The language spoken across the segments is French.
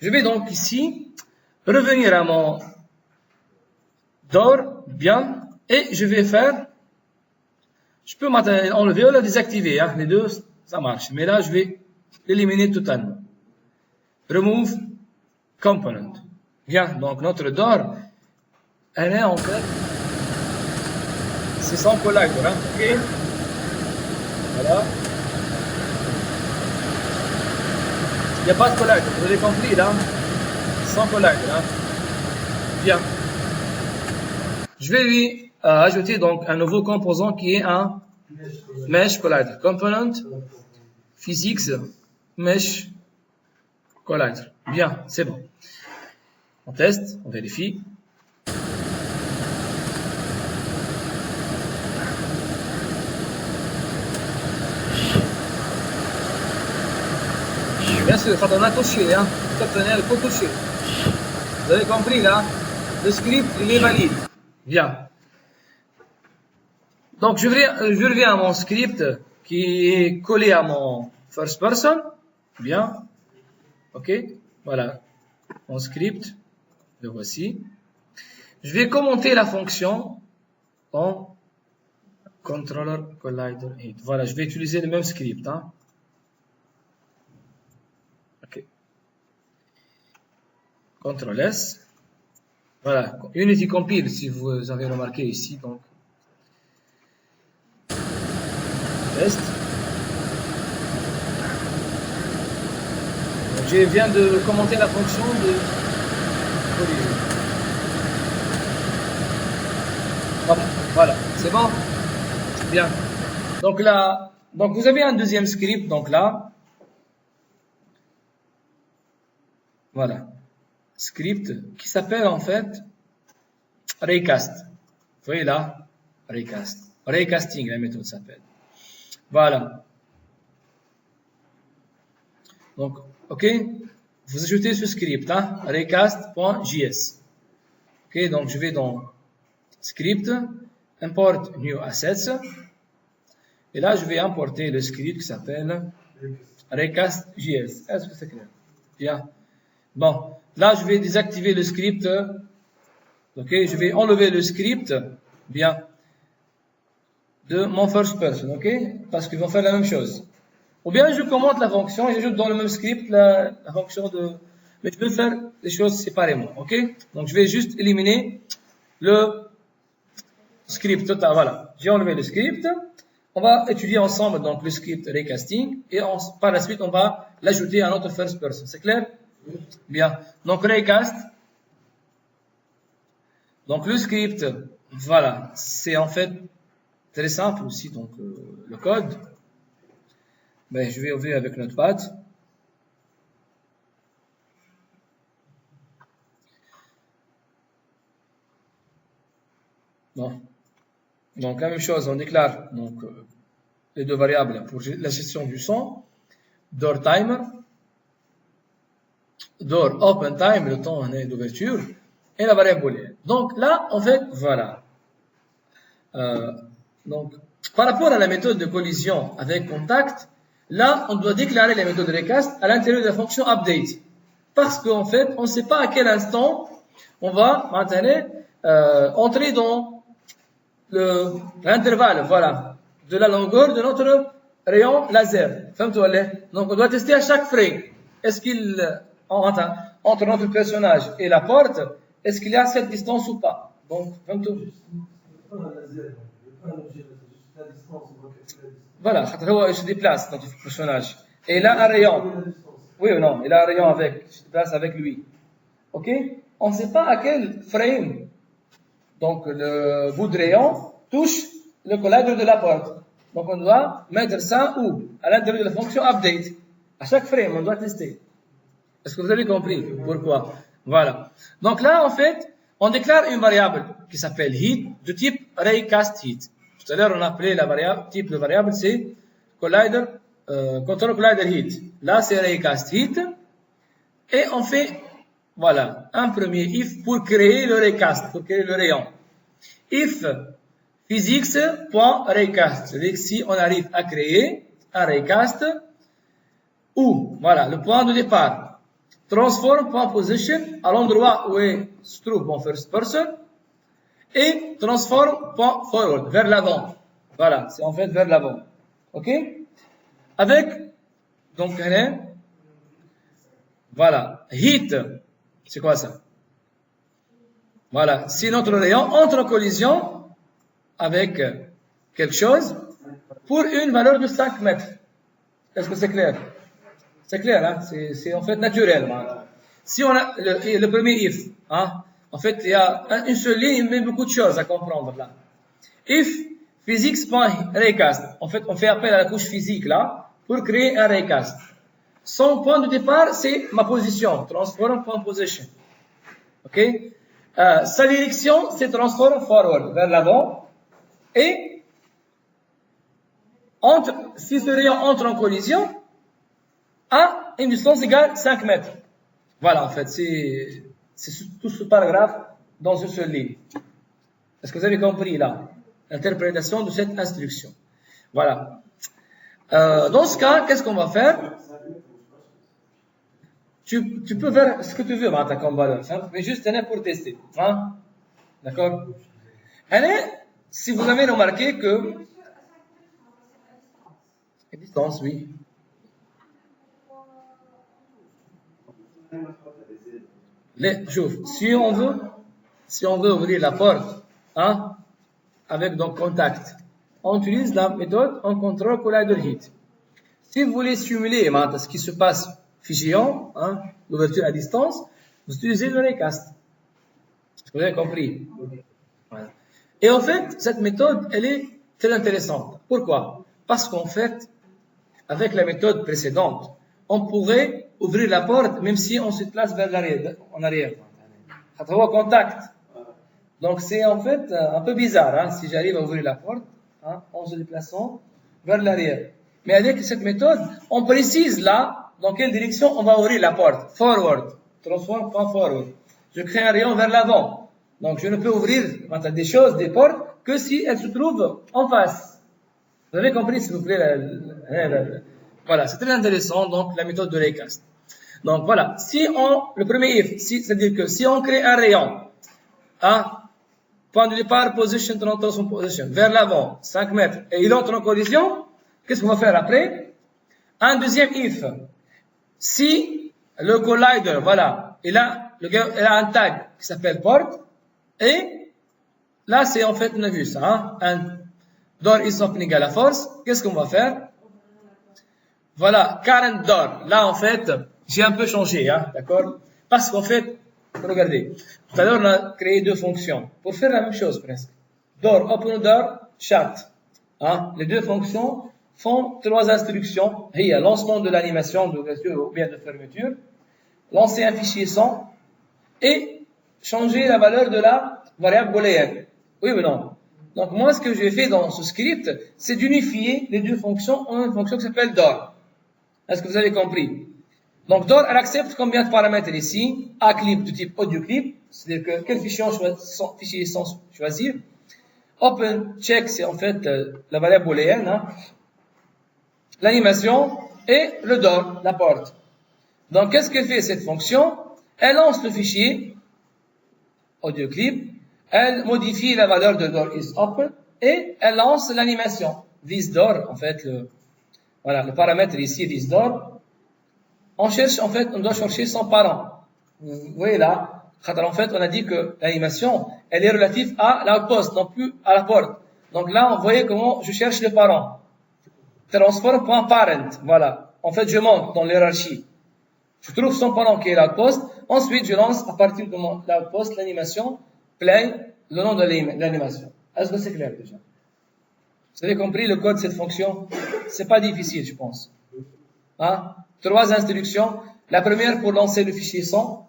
Je vais donc ici revenir à mon door, bien, et je vais faire, je peux enlever ou la désactiver, hein, les deux, ça marche. Mais là, je vais l'éliminer totalement. Remove component. Bien, donc notre door, elle est en fait, c'est sans collider, hein, ok? Voilà. Il n'y a pas de collider, vous avez compris là? Sans collider, hein? Bien. Je vais lui ajouter donc un nouveau composant qui est un mesh collider. Component physics mesh collider. Bien, c'est bon. On teste, on vérifie. Bien sûr, quand on a touché, hein, il faut toucher. Vous avez compris là? Le script, il est valide. Bien. Donc, je reviens à mon script qui est collé à mon first person. Bien. OK. Voilà. Mon script. Le voici. Je vais commenter la fonction en controller collider hit. Voilà. Je vais utiliser le même script, hein. OK. CTRL S. Voilà. Unity compile, si vous avez remarqué ici, donc. Test. Donc, je viens de commenter la fonction de collision. Voilà, c'est bon? Bien. Donc là, donc vous avez un deuxième script, donc là. Voilà. Script qui s'appelle en fait Raycast. Vous voyez là? Raycast. Raycasting, la méthode s'appelle. Voilà. Donc, OK. Vous ajoutez ce script, hein, raycast.js. OK, donc je vais dans script, import new assets. Et là, je vais importer le script qui s'appelle raycast.js. Est-ce que c'est clair? Bien. Bon, là, je vais désactiver le script. OK, je vais enlever le script. Bien. De mon first person, ok? Parce qu'ils vont faire la même chose. Ou bien je commente la fonction et j'ajoute dans le même script la fonction de... Mais je peux faire les choses séparément, ok? Donc je vais juste éliminer le script total. Voilà, j'ai enlevé le script. On va étudier ensemble donc le script raycasting et par la suite on va l'ajouter à notre first person. C'est clair? Bien. Donc raycast. Donc le script, voilà, c'est en fait très simple aussi, donc le code. Ben, je vais ouvrir avec Notepad. Bon. Donc la même chose, on déclare donc les deux variables pour la gestion du son. Door timer, door open time, le temps d'ouverture, et la variable booléenne. Donc là, en fait, voilà. Donc, par rapport à la méthode de collision avec contact, là, on doit déclarer la méthode raycast à l'intérieur de la fonction update. Parce qu'en fait, on ne sait pas à quel instant on va maintenant entrer dans l'intervalle, voilà, de la longueur de notre rayon laser. Donc, on doit tester à chaque frame. Est-ce qu'il, entre notre personnage et la porte, est-ce qu'il y a cette distance ou pas? Donc, voilà, il se déplace notre personnage. Et il a un rayon. Oui ou non, il a un rayon avec, il se déplace avec lui. Ok? On ne sait pas à quel frame, donc le bout de rayon touche le collider de la porte. Donc on doit mettre ça où? À l'intérieur de la fonction update. À chaque frame, on doit tester. Est-ce que vous avez compris pourquoi? Voilà. Donc là, en fait, on déclare une variable qui s'appelle heat de type raycast heat. Tout à l'heure, on a appelé la variable, type de variable, c'est collider, control collider heat. Là, c'est raycast heat. Et on fait, voilà, un premier if pour créer le raycast, pour créer le rayon. If physics.raycast. C'est-à-dire que si on arrive à créer un raycast, où, voilà, le point de départ. transform.position à l'endroit où se trouve mon first person et transform.forward vers l'avant. Voilà, c'est en fait vers l'avant. Ok? Avec, donc, voilà, hit. C'est quoi ça? Voilà, si notre rayon entre en collision avec quelque chose pour une valeur de 5 mètres. Est-ce que c'est clair? C'est clair, hein? C'est en fait naturel. Hein? Si on a le premier if, hein? En fait, il y a une seule ligne, mais beaucoup de choses à comprendre là. If physics.raycast, en fait, on fait appel à la couche physique là pour créer un raycast. Son point de départ, c'est ma position, transform.position. Ok? Sa direction, c'est transform forward, vers l'avant. Et si ce rayon entre en collision, à une distance égale 5 mètres. Voilà, en fait, c'est tout ce paragraphe dans une seule ligne. Est-ce que vous avez compris là l'interprétation de cette instruction? Voilà. Dans ce cas, qu'est-ce qu'on va faire? Tu peux faire ce que tu veux, Martha, comme valeur, hein, mais juste pour tester. Hein? D'accord? Si vous avez remarqué que... Distance, oui. Si on veut ouvrir la porte, hein, avec donc contact, on utilise la méthode on contrôle collider heat. Si vous voulez simuler ce qui se passe fichion, hein, l'ouverture à distance, vous utilisez le raycast. Vous avez compris? Voilà. Et en fait, cette méthode, elle est très intéressante. Pourquoi? Parce qu'en fait, avec la méthode précédente, on pourrait ouvrir la porte même si on se place vers l'arrière, en arrière. Contact. Donc c'est en fait un peu bizarre, hein, si j'arrive à ouvrir la porte, hein, en se déplaçant vers l'arrière. Mais avec cette méthode, on précise là dans quelle direction on va ouvrir la porte. Forward, transform.forward. Je crée un rayon vers l'avant. Donc je ne peux ouvrir des choses, des portes, que si elles se trouvent en face. Vous avez compris, s'il vous plaît, voilà, c'est très intéressant, donc, la méthode de raycast. Donc, voilà. Le premier if, c'est-à-dire que si on crée un rayon, point de départ, position, transform position, vers l'avant, 5 mètres, et il entre en collision, qu'est-ce qu'on va faire après? Un deuxième if. Si le collider, voilà, il a un tag qui s'appelle port, et là, c'est en fait, on a vu ça, hein, un door is opening à la force, qu'est-ce qu'on va faire? Voilà, current door. Là, en fait, j'ai un peu changé, hein, d'accord? Parce qu'en fait, regardez, tout à l'heure, on a créé deux fonctions pour faire la même chose presque. Door, open door, shut. Hein? Les deux fonctions font trois instructions. Il y a lancement de l'animation d'ouverture ou bien de fermeture, lancer un fichier son et changer la valeur de la variable booléenne. Oui ou non? Donc, moi, ce que j'ai fait dans ce script, c'est d'unifier les deux fonctions en une fonction qui s'appelle door. Est-ce que vous avez compris? Donc, door, elle accepte combien de paramètres ici? A clip de type audio clip, c'est-à-dire que quel fichier son choisir. Open check, c'est en fait la variable booléenne, hein. L'animation et le door, la porte. Donc, qu'est-ce que fait cette fonction? Elle lance le fichier audio clip, elle modifie la valeur de door is open et elle lance l'animation. This door, en fait, voilà, le paramètre ici, this door. On doit chercher son parent. Vous voyez là, en fait, on a dit que l'animation, elle est relative à l'outpost, non plus à la porte. Donc là, vous voyez comment je cherche le parent. Transform.parent, voilà. En fait, je monte dans l'hierarchie. Je trouve son parent qui est l'outpost. Ensuite, je lance à partir de l'outpost l'animation, play, le nom de l'animation. Est-ce que c'est clair déjà? Vous avez compris le code de cette fonction? C'est pas difficile, je pense. Hein? Trois instructions. La première pour lancer le fichier son.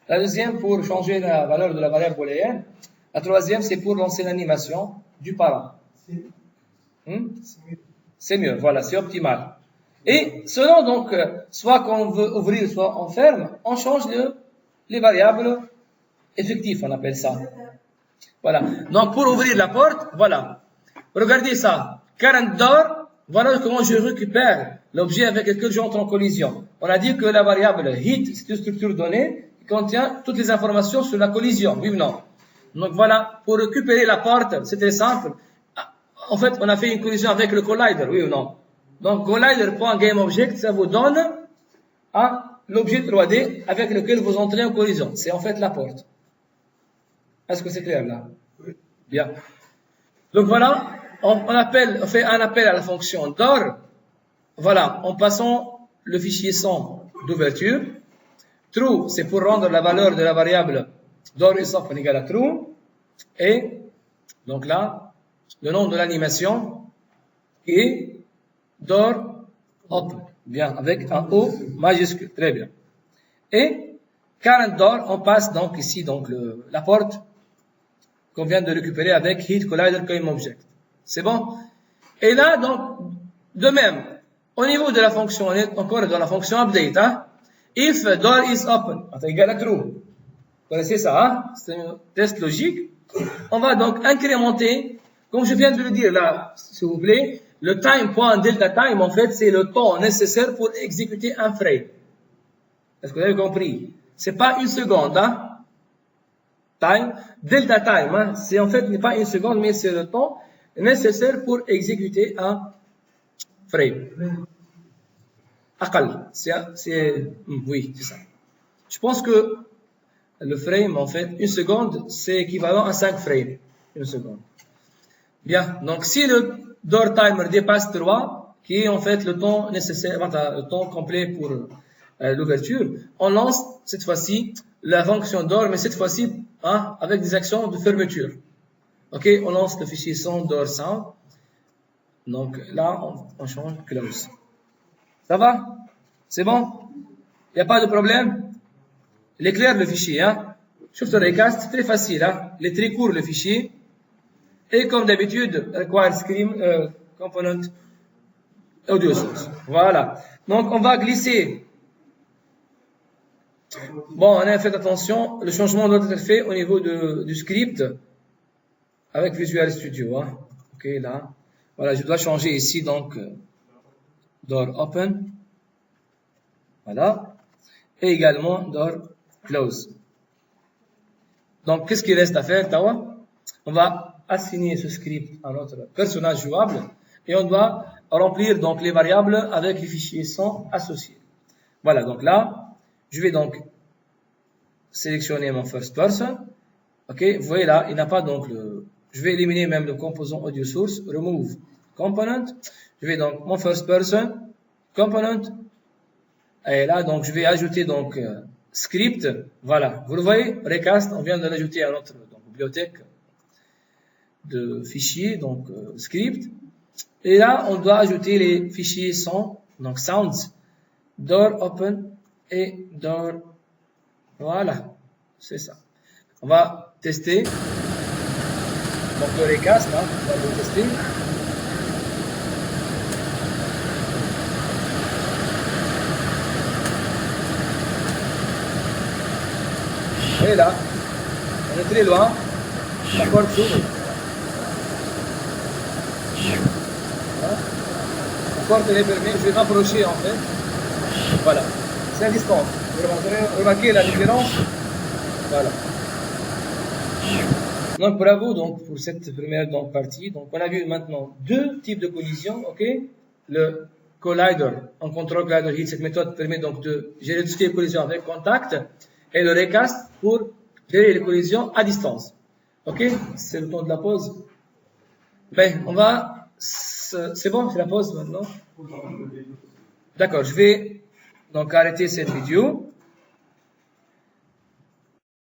La deuxième pour changer la valeur de la variable booléenne. La troisième, c'est pour lancer l'animation du parent. C'est mieux, voilà, c'est optimal. Et selon donc, soit qu'on veut ouvrir, soit on ferme, on change les variables effectives, on appelle ça. Voilà. Donc pour ouvrir la porte, voilà. Regardez ça. Current door, Voilà comment je récupère l'objet avec lequel j'entre en collision. On a dit que la variable heat, c'est une structure donnée qui contient toutes les informations sur la collision, oui ou non? Donc voilà, pour récupérer la porte, c'est très simple. En fait, on a fait une collision avec le collider, oui ou non? Donc collider.GameObject, ça vous donne l'objet 3D avec lequel vous entrez en collision. C'est en fait la porte. Est-ce que c'est clair là? Bien. Donc voilà, on fait un appel à la fonction door, voilà, en passant le fichier son d'ouverture. True, c'est pour rendre la valeur de la variable door is open égale à true. Et donc là, le nom de l'animation est door open. Bien, avec un O majuscule. Très bien. Et current door, on passe donc ici donc la porte qu'on vient de récupérer avec heat collider GameObject. C'est bon? Et là, donc, de même, au niveau de la fonction, on est encore dans la fonction update, hein? If door is open, c'est égal à true. Vous connaissez ça, hein? C'est un test logique. On va donc incrémenter, comme je viens de le dire là, s'il vous plaît, le time.delta time, en fait, c'est le temps nécessaire pour exécuter un frame. Est-ce que vous avez compris? C'est pas une seconde, hein? Time, delta time, hein? C'est en fait, n'est pas une seconde, mais c'est le temps nécessaire pour exécuter un frame. Aqal, oui, c'est ça. Je pense que le frame, en fait, une seconde, c'est équivalent à 5 frames. Une seconde. Bien, donc si le door timer dépasse 3, qui est en fait le temps nécessaire, le temps complet pour l'ouverture, on lance cette fois-ci la fonction door, mais cette fois-ci avec des actions de fermeture. Ok, on lance le fichier son door sound. Donc là, on change close. Ça va? C'est bon? Il n'y a pas de problème? Il est clair le fichier, hein? Sur le recast, c'est très facile, hein? Il est très court le fichier. Et comme d'habitude, require screen component audio source. Voilà. Donc on va glisser. Bon, on a fait attention, le changement doit être fait au niveau du script avec Visual Studio, hein? Ok, là. Voilà, je dois changer ici donc door open. Voilà. Et également door close. Donc, qu'est-ce qu'il reste à faire, Tawa? On va assigner ce script à notre personnage jouable et on doit remplir donc les variables avec les fichiers son associés. Voilà, donc là, je vais donc sélectionner mon first person. Ok, vous voyez là, il n'a pas donc je vais éliminer même le composant audio source, remove component. Je vais donc mon first person, component. Et là, donc, je vais ajouter donc script. Voilà, vous le voyez, recast, on vient de l'ajouter à notre bibliothèque de fichiers, donc script. Et là, on doit ajouter les fichiers son, donc sounds, door open et door. Voilà, c'est ça. On va tester. Donc le recast, on va le tester. Et là, on est très loin. La porte s'ouvre. La porte elle est fermée. Je vais m'approcher en fait. Voilà. C'est à distance. Vous avez remarqué la différence? Voilà. Donc bravo donc pour cette première donc partie. Donc on a vu maintenant deux types de collisions, ok? Le collider, en contrôle collider heat, cette méthode permet donc de gérer tout ce qui est collision avec contact, et le recast pour gérer les collisions à distance. Ok? C'est le temps de la pause. Ben on va, c'est bon, c'est la pause maintenant. D'accord, je vais donc arrêter cette vidéo.